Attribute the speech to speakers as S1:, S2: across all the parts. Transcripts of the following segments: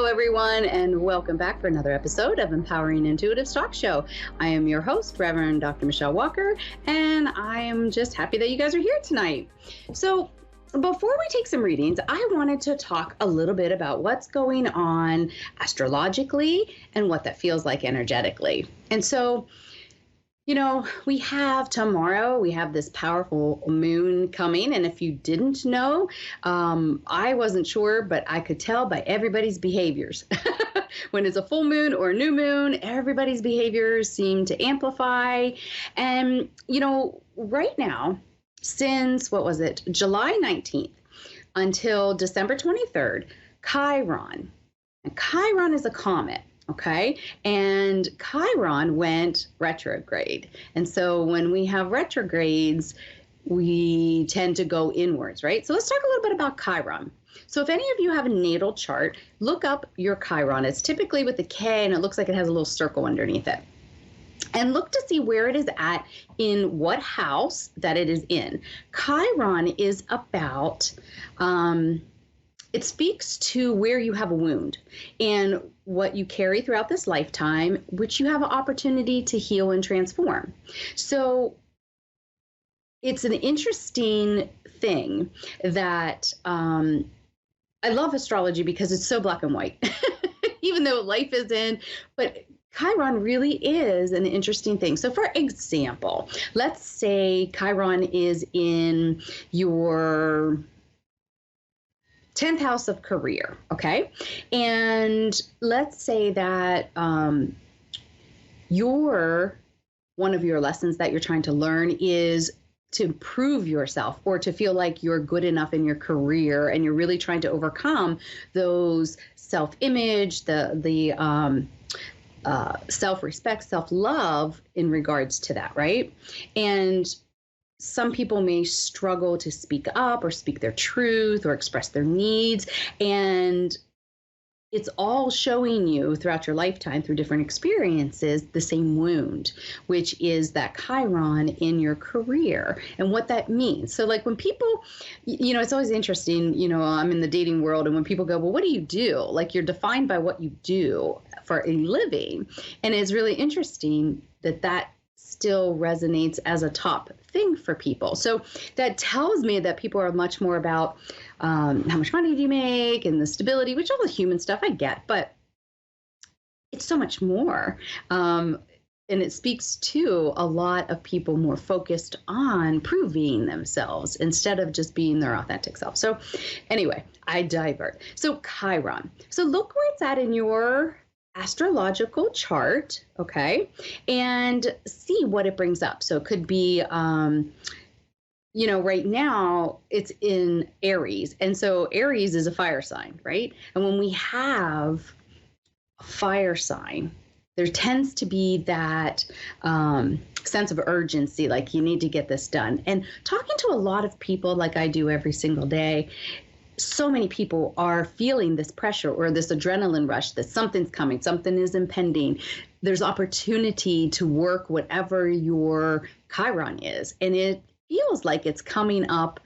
S1: everyone, and welcome back for another episode of Empowering Intuitives Talk Show. I am your host, Reverend Dr. Michelle Walker, and I am just happy that you guys are here tonight. So, before we take some readings, I wanted to talk a little bit about what's going on astrologically and what that feels like energetically. And so, we have tomorrow, we have this powerful moon coming. And if you didn't know, I wasn't sure, but I could tell by everybody's behaviors. When it's a full moon or a new moon, everybody's behaviors seem to amplify. And, right now, since, July 19th until December 23rd, Chiron. And Chiron is a comet. Okay. And Chiron went retrograde. And so when we have retrogrades, we tend to go inwards, right? So let's talk a little bit about Chiron. So if any of you have a natal chart, look up your Chiron. It's typically with a K and it looks like it has a little circle underneath it. And look to see where it is at in what house that it is in. Chiron is about, it speaks to where you have a wound and what you carry throughout this lifetime, which you have an opportunity to heal and transform. So it's an interesting thing that I love astrology because it's so black and white, even though life isn't, but Chiron really is an interesting thing. So for example, let's say Chiron is in your 10th house of career, okay? And let's say that one of your lessons that you're trying to learn is to prove yourself or to feel like you're good enough in your career and you're really trying to overcome those self-image, the self-respect, self-love in regards to that, right? And some people may struggle to speak up or speak their truth or express their needs. And it's all showing you throughout your lifetime through different experiences, the same wound, which is that Chiron in your career and what that means. So like when people, it's always interesting, I'm in the dating world and when people go, well, what do you do? Like you're defined by what you do for a living. And it's really interesting that still resonates as a top thing for people. So that tells me that people are much more about how much money do you make and the stability, which all the human stuff I get, but it's so much more. And it speaks to a lot of people more focused on proving themselves instead of just being their authentic self. So anyway, I divert. So Chiron. So look where it's at in your astrological chart, okay, and see what it brings up. So it could be, right now it's in Aries. And so Aries is a fire sign, right? And when we have a fire sign, there tends to be that sense of urgency, like you need to get this done. And talking to a lot of people like I do every single day, so many people are feeling this pressure or this adrenaline rush that something's coming, something is impending. There's opportunity to work whatever your Chiron is. And it feels like it's coming up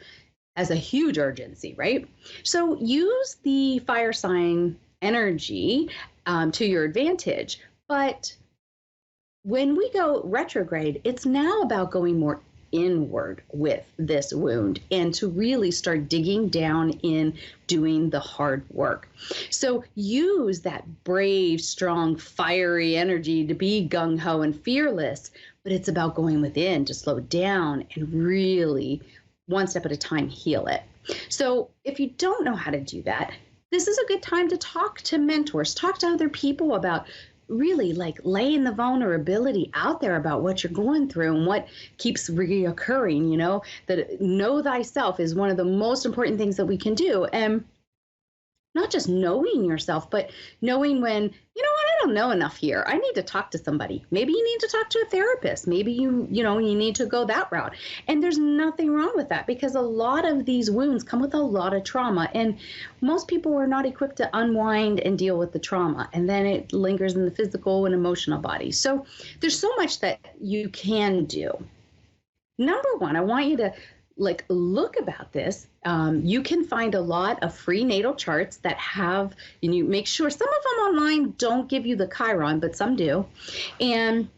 S1: as a huge urgency, right? So use the fire sign energy to your advantage. But when we go retrograde, it's now about going more inward with this wound and to really start digging down in doing the hard work. So use that brave, strong, fiery energy to be gung-ho and fearless, but it's about going within to slow down and really one step at a time heal it. So if you don't know how to do that, this is a good time to talk to mentors, talk to other people about really like laying the vulnerability out there about what you're going through and what keeps reoccurring, that know thyself is one of the most important things that we can do. And not just knowing yourself, but knowing when, I don't know enough here. I need to talk to somebody. Maybe you need to talk to a therapist. Maybe you need to go that route. And there's nothing wrong with that because a lot of these wounds come with a lot of trauma. And most people are not equipped to unwind and deal with the trauma. And then it lingers in the physical and emotional body. So there's so much that you can do. Number one, I want you to like look about this, you can find a lot of free natal charts that have, and you make sure some of them online don't give you the Chiron, but some do. And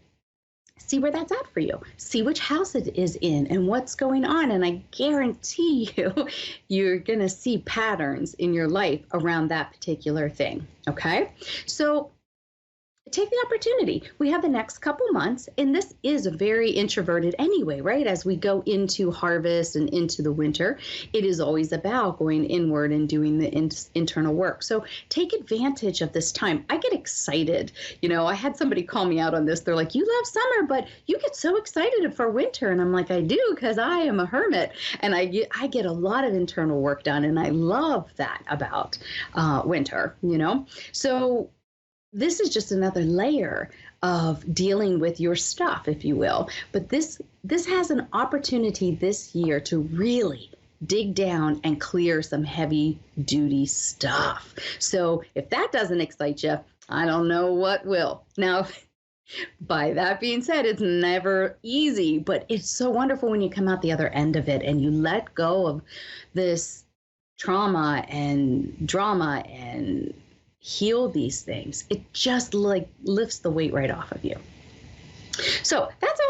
S1: see where that's at for you. See which house it is in and what's going on. And I guarantee you, you're going to see patterns in your life around that particular thing. Okay. So take the opportunity. We have the next couple months, and this is very introverted anyway, right? As we go into harvest and into the winter, it is always about going inward and doing the internal work. So take advantage of this time. I get excited. I had somebody call me out on this. They're like, you love summer, but you get so excited for winter. And I'm like, I do, because I am a hermit, and I get a lot of internal work done. And I love that about winter, So this is just another layer of dealing with your stuff, if you will. But this has an opportunity this year to really dig down and clear some heavy duty stuff. So if that doesn't excite you, I don't know what will. Now, by that being said, it's never easy, but it's so wonderful when you come out the other end of it and you let go of this trauma and drama and heal these things. It just like lifts the weight right off of you. So that's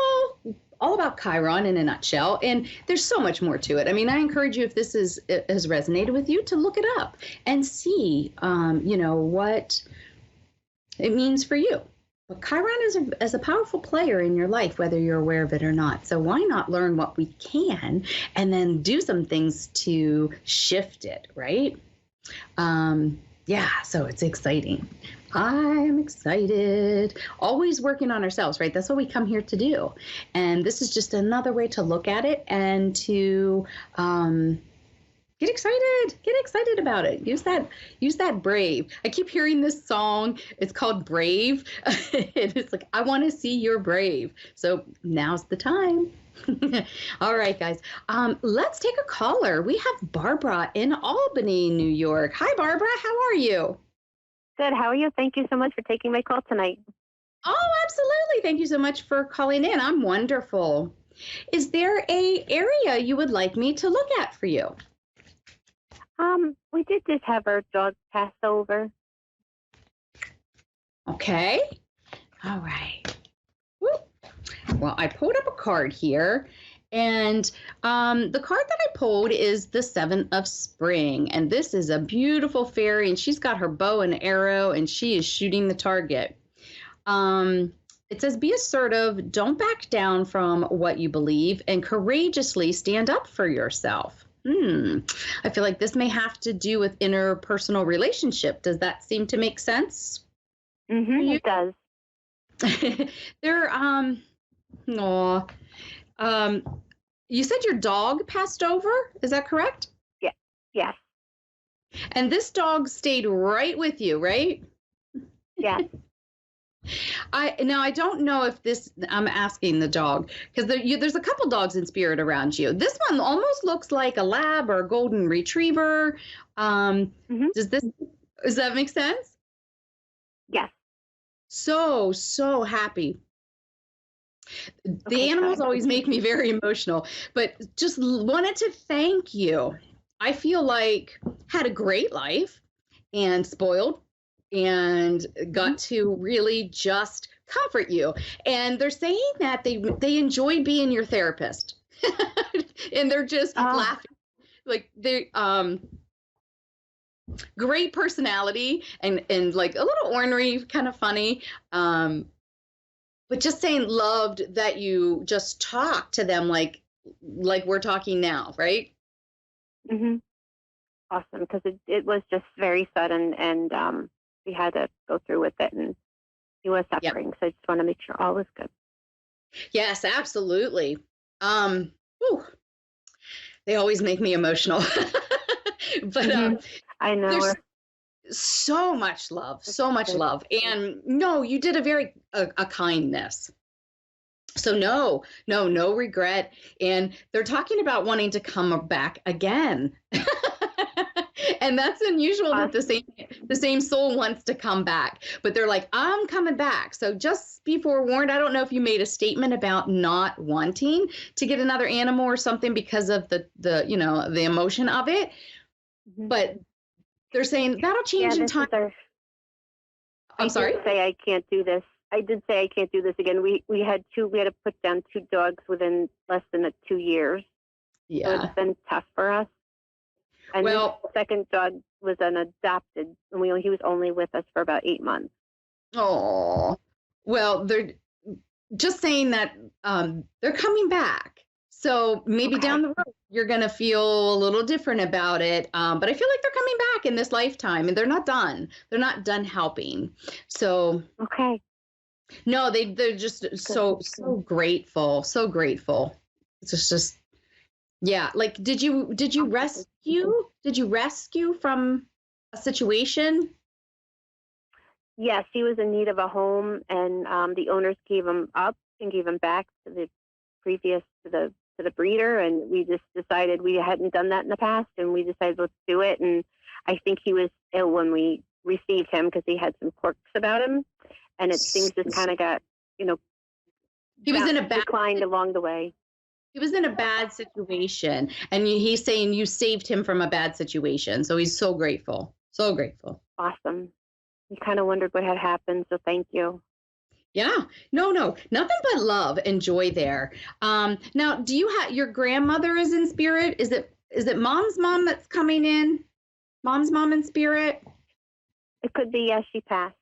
S1: all about Chiron in a nutshell. And there's so much more to it. I mean, I encourage you, if this has resonated with you, to look it up and see, what it means for you. But Chiron is a powerful player in your life, whether you're aware of it or not. So why not learn what we can and then do some things to shift it, right? Yeah, so it's exciting. I'm excited. Always working on ourselves, right? That's what we come here to do. And this is just another way to look at it and to get excited about it. Use that brave. I keep hearing this song. It's called Brave. It's like, I want to see you're brave. So now's the time. All right, guys. Let's take a caller. We have Barbara in Albany, New York. Hi, Barbara. How are you?
S2: Good. How are you? Thank you so much for taking my call tonight.
S1: Oh, absolutely. Thank you so much for calling in. I'm wonderful. Is there an area you would like me to look at for you?
S2: We did just have our dog pass over.
S1: Okay. All right. Woo. Well, I pulled up a card here, and the card that I pulled is the Seven of Spring, and this is a beautiful fairy, and she's got her bow and arrow, and she is shooting the target. It says, be assertive, don't back down from what you believe, and courageously stand up for yourself. I feel like this may have to do with interpersonal relationship. Does that seem to make sense?
S2: It does.
S1: You said your dog passed over. Is that correct?
S2: Yeah. Yes.
S1: And this dog stayed right with you, right?
S2: Yes.
S1: I don't know if I'm asking the dog, because there's a couple dogs in spirit around you. This one almost looks like a lab or a golden retriever. Does that make sense?
S2: Yes.
S1: So happy. The animals always make me very emotional, but just wanted to thank you. I feel like had a great life and spoiled and got to really just comfort you. And they're saying that they enjoy being your therapist. And they're just laughing. Like they great personality and like a little ornery, kind of funny. But just saying loved that you just talk to them like we're talking now, right?
S2: Awesome, because it was just very sudden, and we had to go through with it, and he was suffering. Yep. So I just want to make sure all was good.
S1: Yes, absolutely. They always make me emotional. But
S2: I know.
S1: There's so much love. And no, you did a kindness. So no regret. And they're talking about wanting to come back again. And that's unusual that the the same soul wants to come back, but they're like, I'm coming back. So just be forewarned. I don't know if you made a statement about not wanting to get another animal or something because of the emotion of it, but they're saying that'll change in time. I'm sorry?
S2: I did say I can't do this again. We had to put down 2 dogs within less than 2 years.
S1: Yeah.
S2: So it's been tough for us. And the second dog was an adopted, and he was only with us for about 8 months.
S1: Oh, well, they're just saying that they're coming back. So maybe down the road, you're going to feel a little different about it. But I feel like they're coming back in this lifetime, and they're not done. They're not done helping. So,
S2: okay.
S1: No, they're just so grateful. So grateful. It's just, yeah. Like, did you rescue? Did you rescue from a situation?
S2: Yes, he was in need of a home, and the owners gave him up and gave him back to the breeder, and we just decided we hadn't done that in the past, and we decided let's do it. And I think he was ill when we received him because he had some quirks about him, and things just kind of got,
S1: he was in a bad
S2: declined along the way.
S1: He was in a bad situation, and he's saying you saved him from a bad situation. So he's so grateful. So grateful.
S2: Awesome. He kind of wondered what had happened. So thank you.
S1: Yeah, no, nothing but love and joy there. Now, do you have your grandmother is in spirit? Is it mom's mom that's coming in? Mom's mom in spirit?
S2: It could be, yes, she passed.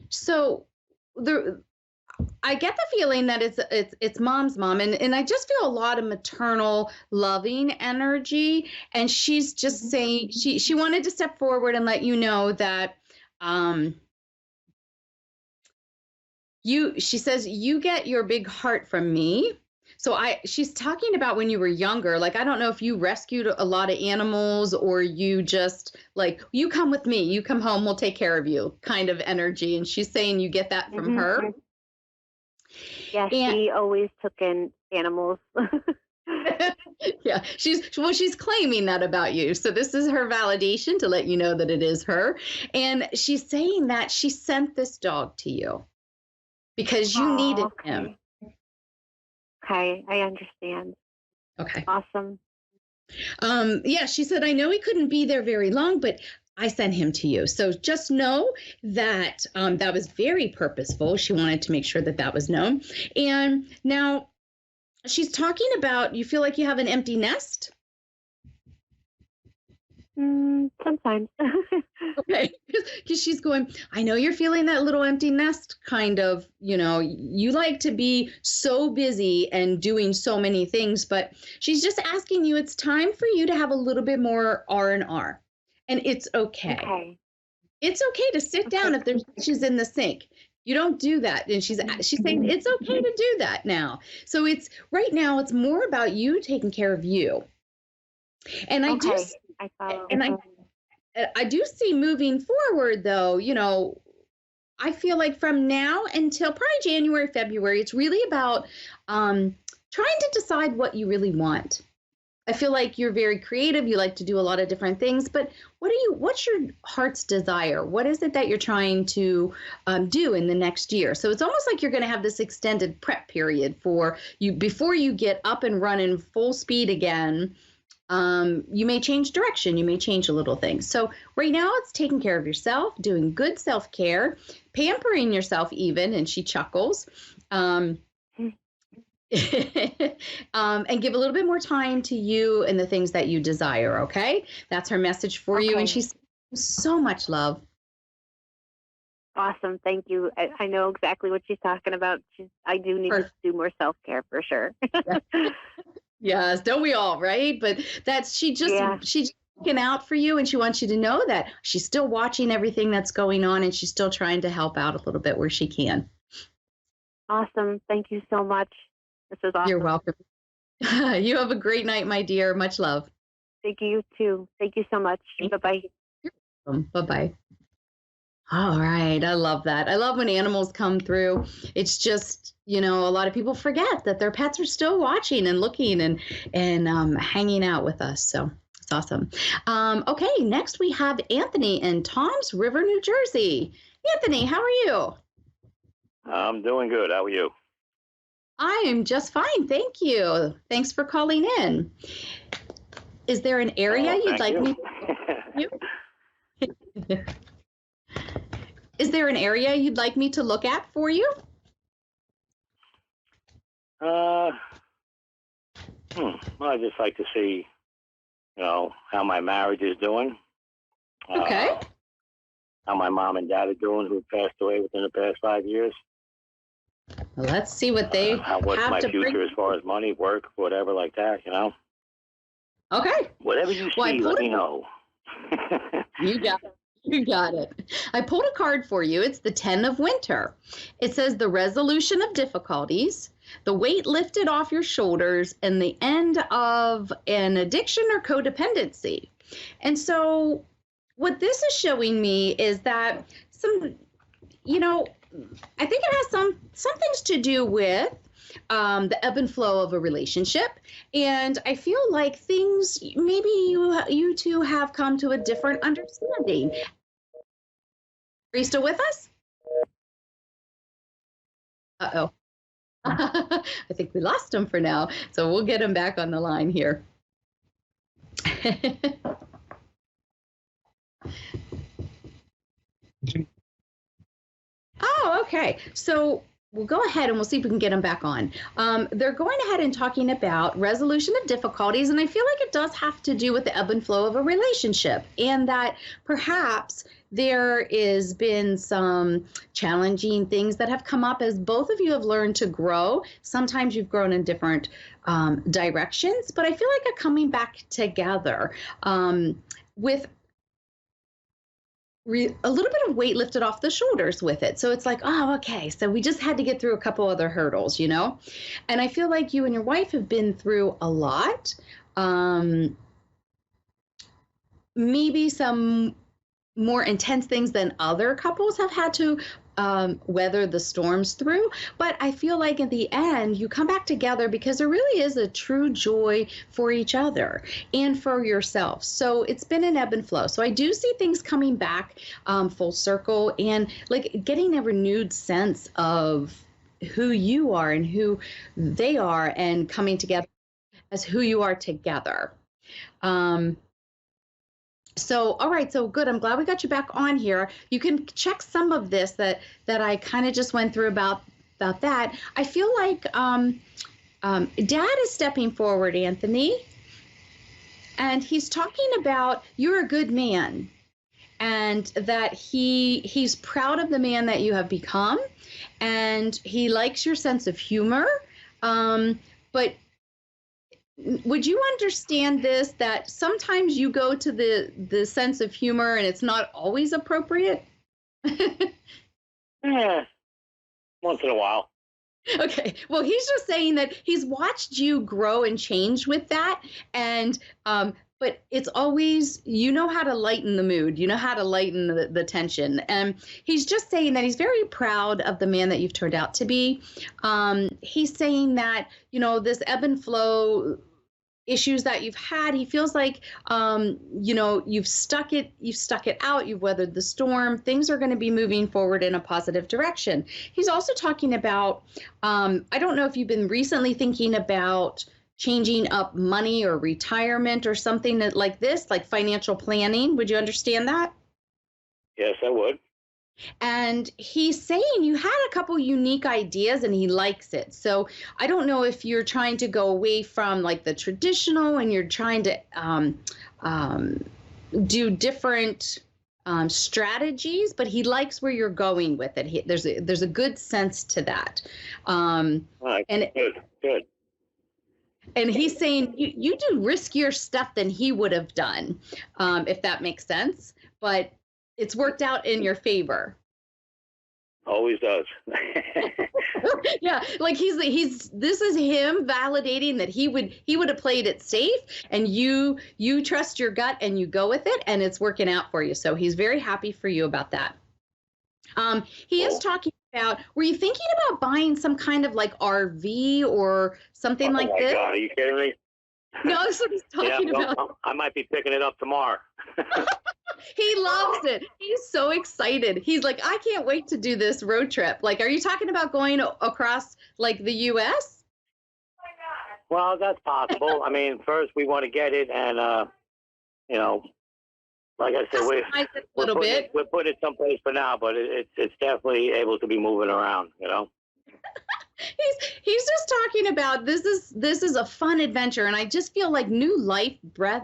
S1: So I get the feeling that it's mom's mom, and I just feel a lot of maternal loving energy, and she's just saying she wanted to step forward and let you know that she says you get your big heart from me. So she's talking about when you were younger. Like, I don't know if you rescued a lot of animals or you just like, you come with me, you come home, we'll take care of you kind of energy. And she's saying you get that from her.
S2: Yeah, she always took in animals.
S1: Yeah, she's claiming that about you. So this is her validation to let you know that it is her. And she's saying that she sent this dog to you because you needed him.
S2: Okay, I understand.
S1: Okay.
S2: Awesome.
S1: Yeah, she said, I know he couldn't be there very long, but I sent him to you. So just know that that was very purposeful. She wanted to make sure that was known. And now she's talking about, you feel like you have an empty nest?
S2: Sometimes.
S1: Okay, because she's going, I know you're feeling that little empty nest kind of, you like to be so busy and doing so many things, but she's just asking you, it's time for you to have a little bit more R&R. And it's okay. It's okay to sit down if there's dishes in the sink. You don't do that. And she's saying it's okay to do that now. So right now it's more about you taking care of you. And I do see moving forward though, I feel like from now until probably January, February, it's really about trying to decide what you really want. I feel like you're very creative. You like to do a lot of different things, but what's your heart's desire? What is it that you're trying to do in the next year? So it's almost like you're going to have this extended prep period for you before you get up and running full speed again. You may change direction. You may change a little thing. So right now it's taking care of yourself, doing good self-care, pampering yourself even. And she chuckles. And give a little bit more time to you and the things that you desire. Okay. That's her message for you. And she's so much love.
S2: Awesome. Thank you. I know exactly what she's talking about. I do need to do more self-care for sure.
S1: Yes. Don't we all? Right. But she's looking out for you, and she wants you to know that she's still watching everything that's going on, and she's still trying to help out a little bit where she can.
S2: Awesome. Thank you so much. This is awesome.
S1: You're welcome. You have a great night, my dear. Much love.
S2: Thank you too. Thank you so much. Bye-bye.
S1: You're welcome. Bye-bye. All right. I love that. I love when animals come through. It's just, a lot of people forget that their pets are still watching and looking and hanging out with us. So Awesome. Okay, next we have Anthony in Toms River, New Jersey. Anthony, how are you?
S3: I'm doing good. How are you?
S1: I am just fine, thank you. Thanks for calling in. Is there an area you'd like me to Is there an area you'd like me to look at for you?
S3: Well, I'd just like to see, how my marriage is doing.
S1: Okay.
S3: How my mom and dad are doing, who passed away within the past 5 years.
S1: Well, let's see what they
S3: what's
S1: have
S3: my
S1: to
S3: future
S1: bring.
S3: as far as money, work, whatever like that,
S1: Okay.
S3: Whatever you
S1: Well,
S3: see, let me know.
S1: You got it. You got it. I pulled a card for you. It's the 10 of Winter. It says the resolution of difficulties, the weight lifted off your shoulders, and the end of an addiction or codependency. And so what this is showing me is that I think it has some things to do with the ebb and flow of a relationship. And I feel like things, maybe you two have come to a different understanding. Are you still with us? Uh-oh. I think we lost him for now. So we'll get him back on the line here. Oh, okay. So we'll go ahead and we'll see if we can get them back on. They're going ahead and talking about resolution of difficulties, and I feel like it does have to do with the ebb and flow of a relationship, and that perhaps there has been some challenging things that have come up as both of you have learned to grow. Sometimes you've grown in different directions, but I feel like you're coming back together with a little bit of weight lifted off the shoulders with it. So it's like, oh, okay. So we just had to get through a couple other hurdles, And I feel like you and your wife have been through a lot. Maybe some more intense things than other couples have had to weather the storms through. But I feel like at the end, you come back together because there really is a true joy for each other and for yourself. So it's been an ebb and flow. So I do see things coming back full circle and like getting a renewed sense of who you are and who they are and coming together as who you are together. So, all right, so good. I'm glad we got you back on here. You can check some of this that I kind of just went through about that. I feel like Dad is stepping forward, Anthony, and he's talking about you're a good man, and that he's proud of the man that you have become, and he likes your sense of humor, but would you understand this, that sometimes you go to the sense of humor and it's not always appropriate?
S3: Yeah, once in a while.
S1: Okay. Well, he's just saying that he's watched you grow and change with that. And, but it's always, how to lighten the mood, how to lighten the tension. And he's just saying that he's very proud of the man that you've turned out to be. He's saying that, this ebb and flow issues that you've had, he feels like, you've stuck it out, you've weathered the storm, things are going to be moving forward in a positive direction. He's also talking about, I don't know if you've been recently thinking about changing up money or retirement or something like this, like financial planning. Would you understand that?
S3: Yes, I would.
S1: And he's saying you had a couple unique ideas and he likes it. So I don't know if you're trying to go away from like the traditional and you're trying to do different strategies, but he likes where you're going with it. There's a good sense to that.
S3: All right,
S1: and
S3: good.
S1: And he's saying you do riskier stuff than he would have done, if that makes sense. But it's worked out in your favor.
S3: Always does.
S1: Yeah, like this is him validating that he would have played it safe, and you trust your gut and you go with it, and it's working out for you. So he's very happy for you about that. He is talking about, were you thinking about buying some kind of like RV or something like this?
S3: Oh my God, are you kidding me?
S1: No, that's what he's talking about.
S3: I might be picking it up tomorrow.
S1: He loves it. He's so excited. He's like, I can't wait to do this road trip. Like, are you talking about going across like the U.S.?
S3: Well, that's possible. I mean, first we want to get it, and you know, like I said,
S1: Customize it a little bit.
S3: We're putting it someplace for now, but it's definitely able to be moving around. You know.
S1: He's just talking about this is a fun adventure, and I just feel like new life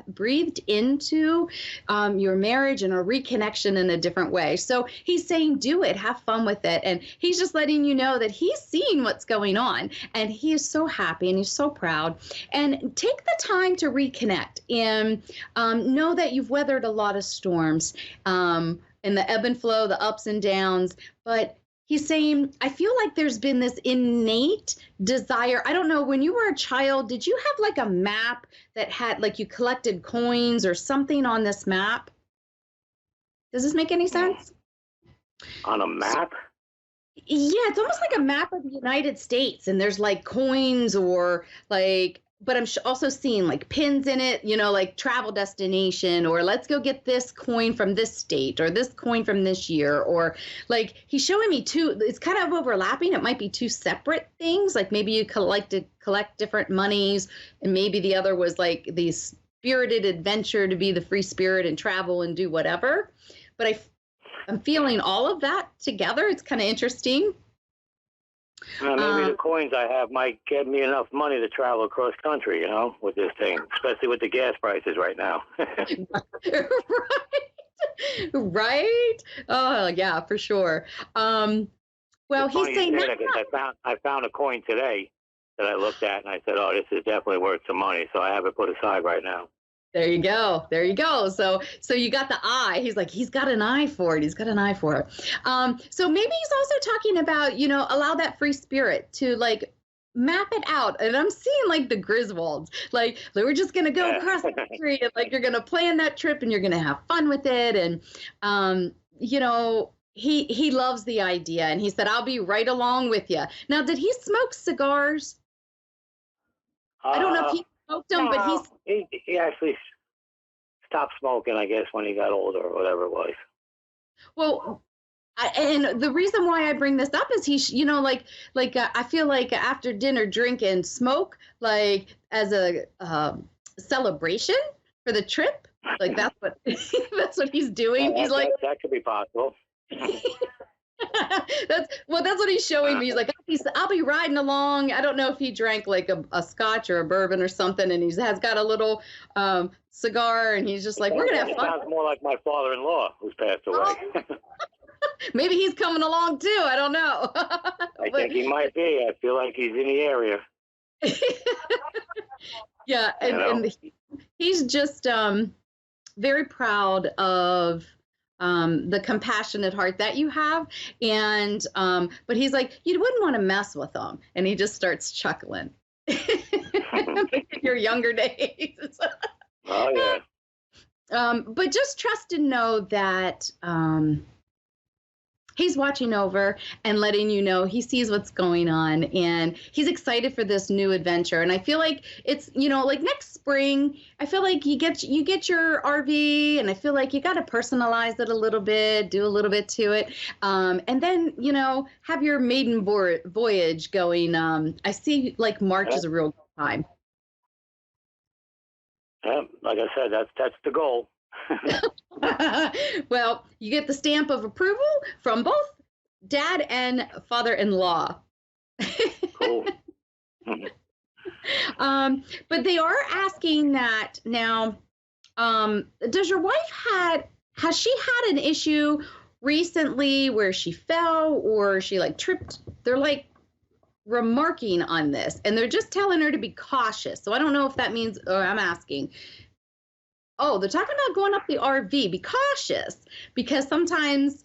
S1: breathed into your marriage and a reconnection in a different way. So he's saying, do it, have fun with it, and he's just letting you know that he's seeing what's going on, and he is so happy and he's so proud. And take the time to reconnect and know that you've weathered a lot of storms and the ebb and flow, the ups and downs, but he's saying, I feel like there's been this innate desire. I don't know, when you were a child, did you have like a map that had, like, you collected coins or something on this map? Does this make any sense?
S3: On a map?
S1: Yeah, it's almost like a map of the United States, and there's like coins or like, but I'm also seeing like pins in it, you know, like travel destination, or let's go get this coin from this state or this coin from this year, or like he's showing me two, it's kind of overlapping. It might be two separate things. Like maybe you collect different monies, and maybe the other was like the spirited adventure to be the free spirit and travel and do whatever. But I'm feeling all of that together. It's kind of interesting.
S3: Maybe the coins I have might get me enough money to travel across country, you know, with this thing, especially with the gas prices right now.
S1: Right. Oh, yeah, for sure. Well, he's saying that.
S3: I found a coin today that I looked at, and I said, oh, this is definitely worth some money. So I have it put aside right now.
S1: There you go. There you go. So you got the eye. He's like, he's got an eye for it. He's got an eye for it. So maybe he's also talking about, you know, allow that free spirit to like map it out. And I'm seeing like the Griswolds, like we're just going to go across the country, and like you're going to plan that trip and you're going to have fun with it. And, you know, he loves the idea. And he said, I'll be right along with you. Now, did he smoke cigars? I don't know if he smoked them, but
S3: he actually stopped smoking, I guess, when he got older or whatever it was.
S1: Well, and the reason why I bring this up is he's, you know, like I feel like after dinner, drink and smoke, like as a celebration for the trip. Like that's what he's doing. He's like,
S3: that could be possible.
S1: that's what he's showing me. He's like, I'll be riding along. I don't know if he drank like a scotch or a bourbon or something, and has got a little cigar, and he's just like, we're gonna have fun.
S3: Sounds more like my father-in-law who's passed away.
S1: Maybe he's coming along too. I don't know.
S3: I think he might be. I feel like he's in the area.
S1: Yeah, and he's just very proud of the compassionate heart that you have. And, but he's like, you wouldn't want to mess with him. And he just starts chuckling. Your younger days.
S3: Oh, yeah.
S1: But just trust and know that, he's watching over and letting you know he sees what's going on, and he's excited for this new adventure. And I feel like it's, you know, like next spring, I feel like you get your RV, and I feel like you got to personalize it a little bit, do a little bit to it. And then, you know, have your maiden voyage going. I see like March is a real good time.
S3: Yeah, like I said, that's the goal.
S1: Well, you get the stamp of approval from both dad and father-in-law.
S3: Cool.
S1: But they are asking that now, does your wife has she had an issue recently where she fell or she like tripped? They're like remarking on this, and they're just telling her to be cautious. So I don't know if that means, or I'm asking, oh, they're talking about going up the RV. Be cautious, because sometimes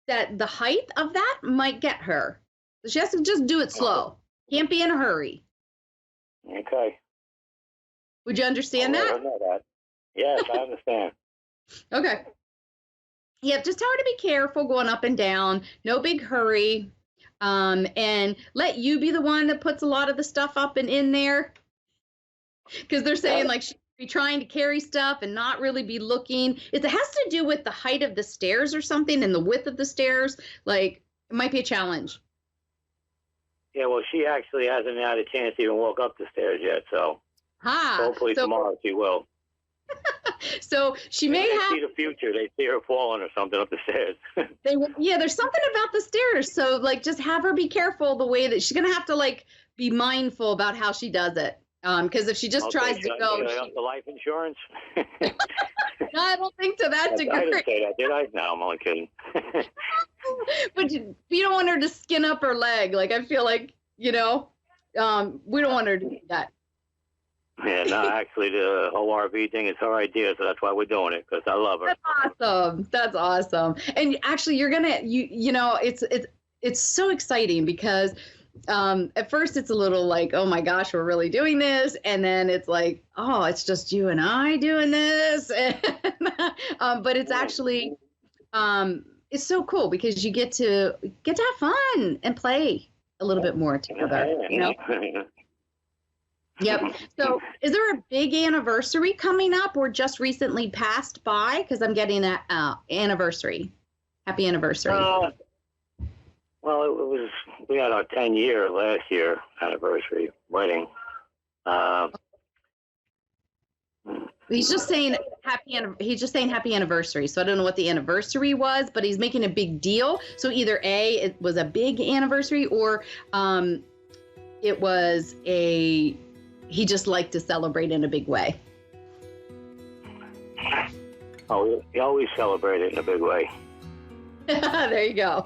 S1: that the height of that might get her. She has to just do it slow. Can't be in a hurry.
S3: Okay.
S1: Would you understand that?
S3: I know that. Yes, I understand.
S1: Okay. Yeah, just tell her to be careful going up and down. No big hurry. And let you be the one that puts a lot of the stuff up and in there. Because they're saying like she'd be trying to carry stuff and not really be looking. It has to do with the height of the stairs or something and the width of the stairs. Like it might be a challenge.
S3: Yeah, well, she actually hasn't had a chance to even walk up the stairs yet, so hopefully tomorrow she will.
S1: So she may have.
S3: See the future. They see her falling or something up the stairs.
S1: Yeah, there's something about the stairs. So like, just have her be careful the way that she's gonna have to like be mindful about how she does it. Because if she just tries to go,
S3: the life insurance.
S1: No, I don't think to that degree.
S3: I didn't say that, did I? No, I'm only kidding.
S1: But you don't want her to skin up her leg. Like I feel like we don't want her to do that.
S3: Yeah, no, actually, the whole RV thing is her idea, so that's why we're doing it, because I love her.
S1: That's awesome. And actually, you're gonna, it's so exciting because at first it's a little like, oh my gosh, we're really doing this, and then it's like, oh, it's just you and I doing this, but it's actually, it's so cool because you get to have fun and play a little bit more together, Yep. So is there a big anniversary coming up or just recently passed by? Because I'm getting an anniversary. Happy anniversary.
S3: Well, we had our 10-year last year anniversary wedding.
S1: He's just saying happy anniversary. So I don't know what the anniversary was, but he's making a big deal. So either A, it was a big anniversary, or it was he just liked to celebrate in a big way.
S3: Oh, we always celebrate it in a big way.
S1: There you go.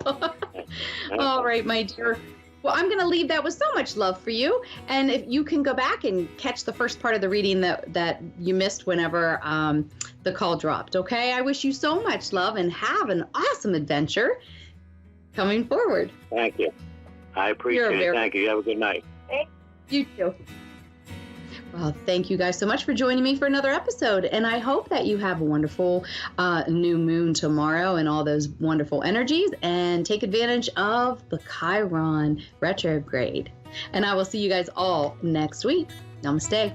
S1: All right, my dear. Well, I'm going to leave that with so much love for you. And if you can go back and catch the first part of the reading that you missed whenever the call dropped, okay? I wish you so much love and have an awesome adventure coming forward.
S3: Thank you. I appreciate it. Thank you. You have a good night.
S1: You too. Well, thank you guys so much for joining me for another episode. And I hope that you have a wonderful new moon tomorrow and all those wonderful energies and take advantage of the Chiron retrograde. And I will see you guys all next week. Namaste.